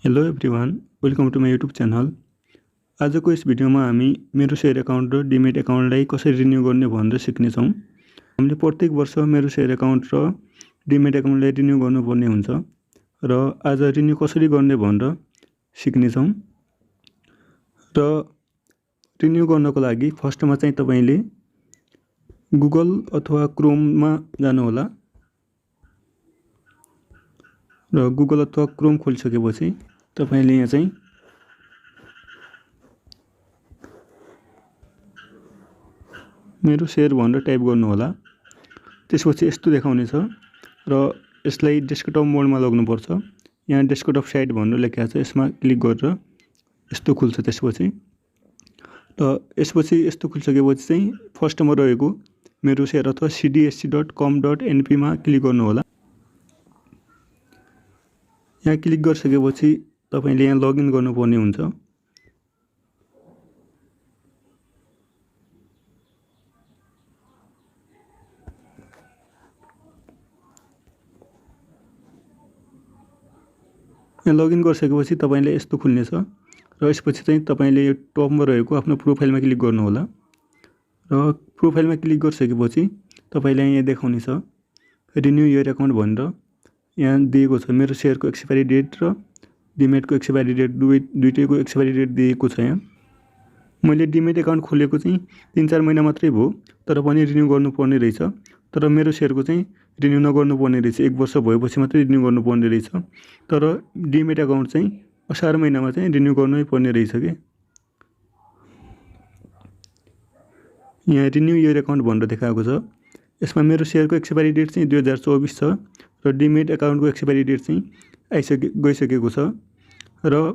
Hello everyone, welcome to my YouTube channel. आजको यस भिडियोमा हामी मेरोसेयर एकाउन्ट र डिमेट एकाउन्टलाई कसरी रिन्यू गर्ने भनेर सिक्नेछौँ। हामीले प्रत्येक वर्ष मेरोसेयर एकाउन्ट र डिमेट एकाउन्टलाई रिन्यू गर्नुपर्ने हुन्छ र आज रिन्यू कसरी गर्ने भनेर सिक्नेछौँ। र रिन्यू गर्नको लागि फर्स्टमा चाहिँ तपाईले गुगल अथवा क्रोममा जानुहोला र गुगल अथवा क्रोम खोलिसकेपछि तपाईले यहाँ चाहिँ मेरोसेयर भनेर टाइप गर्नुहोला। त्यसपछि यस्तो देखाउनेछ र यसलाई डेस्कटप मोडमा लग्नुपर्छ। यहाँ डेस्कटप साइट भनेर लेखेको छ, यसमा क्लिक गरेर यस्तो खुल्छ। त्यसपछि यस्तो खुलिसकेपछि चाहिँ फर्स्टमा रहेको मेरोसेयर अथवा cdsc.com.np मा क्लिक गर्नुहोला। यहाँ क्लिक गरिसकेपछि तपाईले यहाँ लगइन गर्नुपर्ने हुन्छ। यहाँ लगइन गरिसकेपछि तपाईले यस्तो खुल्नेछ र यसपछि चाहिँ तपाईले यो टपमा रहेको आफ्नो प्रोफाइलमा क्लिक गर्नुहोला र प्रोफाइलमा क्लिक गरिसकेपछि तपाईलाई यहाँ देखाउनेछ रिन्यू योर एकाउन्ट भनेर यहाँ दिएको छ। मेरो सेयरको एक्सपायरी डेट र डिमेटको एक्सपायरी डेट दुईटैको एक्सपायरी डेट दिएको छ। यहाँ मैले डिमेट एकाउन्ट खोलेको चाहिँ 3-4 महिना मात्रै भयो, तर पनि रिन्यू गर्नुपर्ने रहेछ। तर मेरो सेयरको चाहिँ रिन्यू नगर्नुपर्ने रहेछ, 1 वर्ष भएपछि मात्रै रिन्यू गर्नुपर्ने रहेछ। तर डिमेट एकाउन्ट चाहिँ असार महिनामा चाहिँ रिन्यू गर्नै पर्ने रहेछ के। यहाँ रिन्यू योर एकाउन्ट भनेर देखाएको छ। यसमा मेरो सेयरको एक्सपायरी डेट चाहिँ 2024 छ र डिमेट एकाउन्टको एक्सपायरी डेट चाहिँ गइसकेको छ। र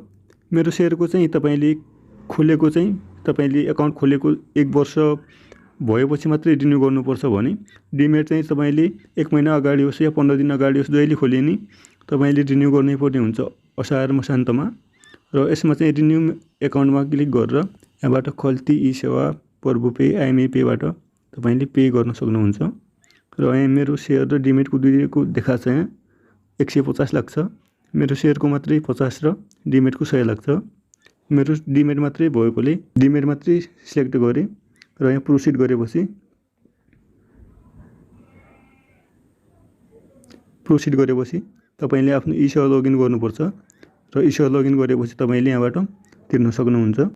मेरो सेयरको चाहिँ तपाईले खोलेको चाहिँ तपाईले एकाउन्ट खोलेको 1 वर्ष भएपछि मात्रै रिन्यू गर्नुपर्छ भने डिमेट चाहिँ तपाईले 1 महिना अगाडि होस् या 15 दिन अगाडि होस्, जहिले खोले नि तपाईले रिन्यू गर्नै पर्ने हुन्छ असार मसान्तमा। र यसमा चाहिँ रिन्यू एकाउन्टमा क्लिक गरेर यहाँबाट खल्ती इसेवा पर्बु पे आइएमई पेबाट तपाईले पे गर्न सक्नुहुन्छ। र यहाँ मेरो सेयर र डिमेटको दुईको देखाएको छ। यहाँ 150 लाग्छ, मेरो सेयरको मात्रै 50 र डिमेटको 100 लाग्छ। मेरो डिमेट मात्रै भएकोले डिमेट मात्रै सिलेक्ट गरेँ र यहाँ प्रोसिड गरेपछि तपाईले आफ्नो इसेवा लगइन गर्नुपर्छ र इसेवा लगइन गरेपछि तपाईले यहाँबाट तिर्न सक्नुहुन्छ।